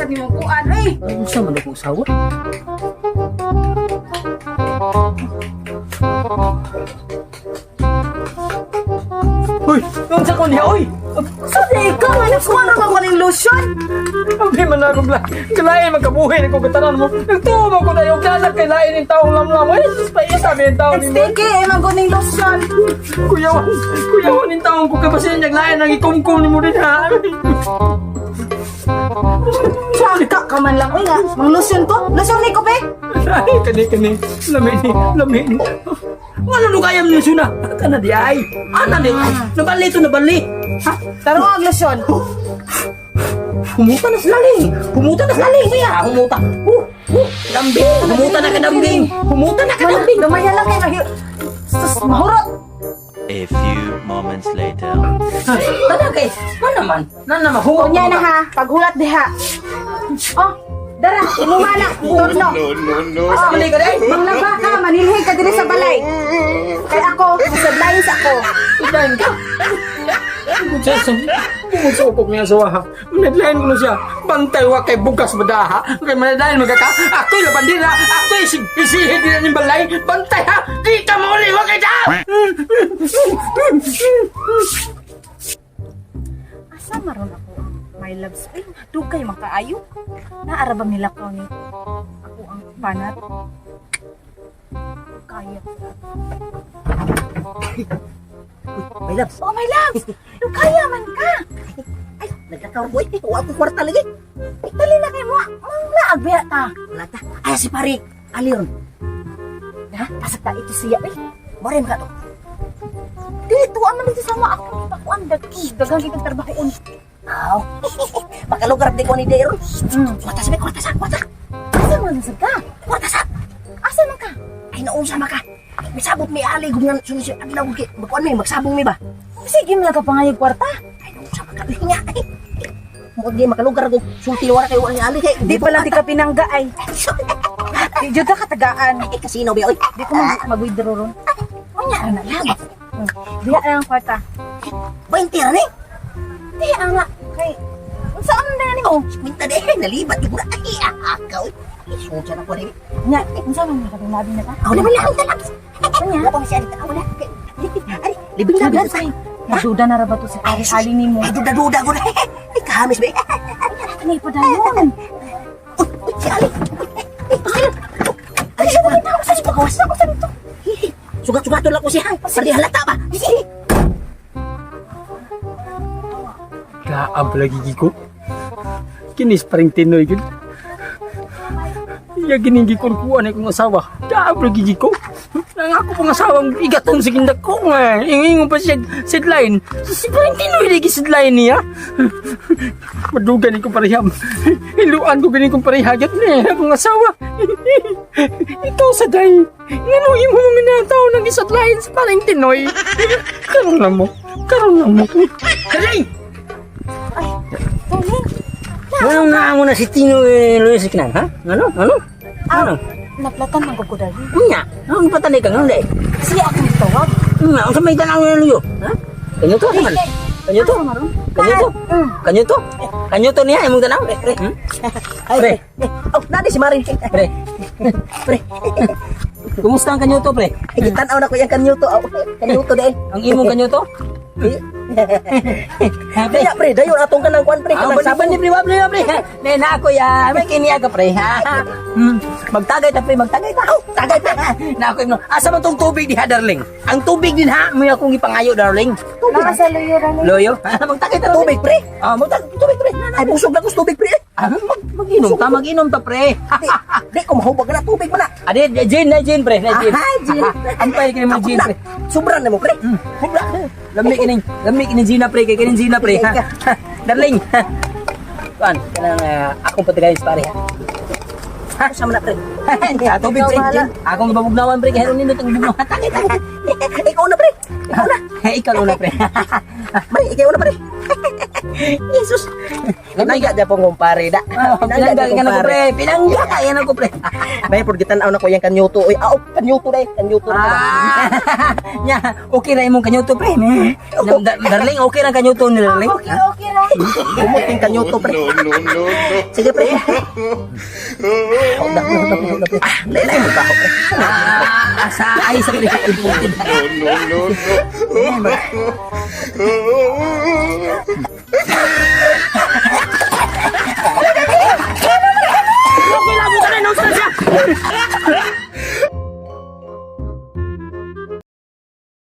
sabi mo kuan eh. Unsa man akong usawa? Uy, unsa ko niya oy? So di ikaw nga nagkuha naman ko ng lotion. Abi man ako kalain magkabuhi ko katanan mo. Nagtuo ko na yung kala kay lain ng taong lamlam. Ay, pa sabi ng taong ni mo. Sticky eh man ko ng lotion. Kuyawan ng taong ko kapasin naglain nang ikumkum ni mo din ha. Saan ka man lang uy nga. Mang lotion ko? Lotion ni ko pe? Ay, kani. Lami ni. Wala lugayam niyo suna. Kana di ay. Ana di. Nabali to nabali. Ha? Taro ang lotion. Humuta na sa laling. Kuya. Humuta. Dambing. Humuta na ka dambing. Lumaya lang kay mahirap. Sus, mahurot. A few moments later. Tada kay. Nan naman. O niya na ha. Paghulat diha. Oh, dara, inuha na. Turno. Asa man ka dai? Manglaba ka, manilhay ka diri sa balay. Kay ako, masadlayin sa ako. Idan ka. Kung ko niya sa waha. Naglain ko na siya. Bantay wa kay bukas madaha. Kay manadahin magaka. Ako'y labandira. Ako'y isihid din ng balay. Bantay ha. Di ka mauli. Wa kay da. Asa maron ako? My loves. Ay, dugay makaayo. Naarabang nila ko ni ako ang banat. Kaya. My loves. Oh, my loves! Kaya man ka! Ay, nagkakaw boy. Wa ko kwarta lagi. Dali na kayo mo. Mang naagbiya ta. Lata. Ay si pare. Aliron. Ha? Pasag ta ito siya. Ay, Barem ka to. dito aman dito sama ako. Ako ang dagang itong trabahoon. Aw. Makalugar di ko ni Deron. Kwarta. Asa man nasag ka? Kwarta sa. Asa man ka? Ay naunsa maka. May sabot may ali gungan sunod adlaw gi. Magkuan may magsabong mi ba? Sige mo lang ka pangayag kwarta. Ay naunsa maka nga. Mo di makalugar ko. Sulti wala kay wala ali kay. Di pala di ka pinangga ay. Di jud ka katagaan. Ay kasino ba oy. Di ko mag-withdraw ron. Unya na lang. Diya na ang kwarta. 20 ra ni. Diya nga. Kay, saan na yan mo? Minta de nalibat di pura. Ay akaw. Isunsa na ko rin. Nya, unsa man ka binabi na ka? Aw na lang talak. Nya, Ako si Ali aw na. Ay libing na sabi ba? say. Maduda na ra ba to si Ali nimo? Ay duda ko na. Ay kahamis ba? Kanay pa dayon. Si Ali. Ay sa pagawas na ko sa dito. Sugat-sugat lang ko siya. Pali halata ba? Kaab lagi giko. Kinis paring tinoy gid. Iya giningi ko kuan akong asawa. Kaab lagi giko. Nang ako pang asawang igaton sa gindak ko nga. Ingingon pa siya sidline. Si paring tinoy lagi sidline niya. Madugan ko pareham. Iluan ko ganin kong parehagat ni akong asawa. Ikaw sa day. Ngano imo mga nataw ng isa't lain sa paring tinoy. Karon na mo. Karing! Ay, Tony. Ano nga mo na si Tino Luis Kinan, ha? Ano? Naplatan man ko dali. Unya, ano patanay ka nga, Kasi akong tawag. Ang sa may tanang luyo, ha? Kanyo to, naman. Kanyo to niya, imong tanaw. Pre. Oh, nadi si Marin. Pre. Kumusta ang kanyo to, pre? Kitanaw na ko yung kanyo to. Kanyo to dahil. Ang imong kanyo to? Kaya pre, dayon atong kanang kuan pre. Saban ni pre. Na ako ya, may kiniya ka pre. Magtagay ta pre, magtagay ta. Tagay ta. Na ako imno. Asa man tong tubig diha darling? Ang tubig din ha, mo akong ipangayo darling. Mga sa luyo ra ni. Loyo? Magtagay ta tubig pre. Tubig pre. Ay busog na ko tubig pre. Mag-inom ta pre. Di ko mahubag na tubig mo na. Adi, gin pre. Gin. Ampay kini mo gin pre. Sobra na mo pre. Lami kining Gina pre, kay kining Gina pre. Darling. Kuan, kanang akong patagayin sa pare ha. Ha, sama na pre. Tubig pre. Akong ibabugnawan pre, kaya nindot ang bugnawan. Ikaw na pre. Ikaw na pre. Pre, ikaw na pre. Jesus. Pinangga dyan pong kumpare da. Pinangga ka na ko pre. Pinangga ka yan ako pre. May purgitan na ko yung kanyuto. Uy, kanyuto na kanyuto na. Nya, okay na imong kanyuto pre. Darling, okay na kanyuto ni darling. Okay ra. Kumuting kanyo to, pre. Sige, pre. Hawda, pre. Laylay mo ba ako, pre? Sa ay sa pre. Imported.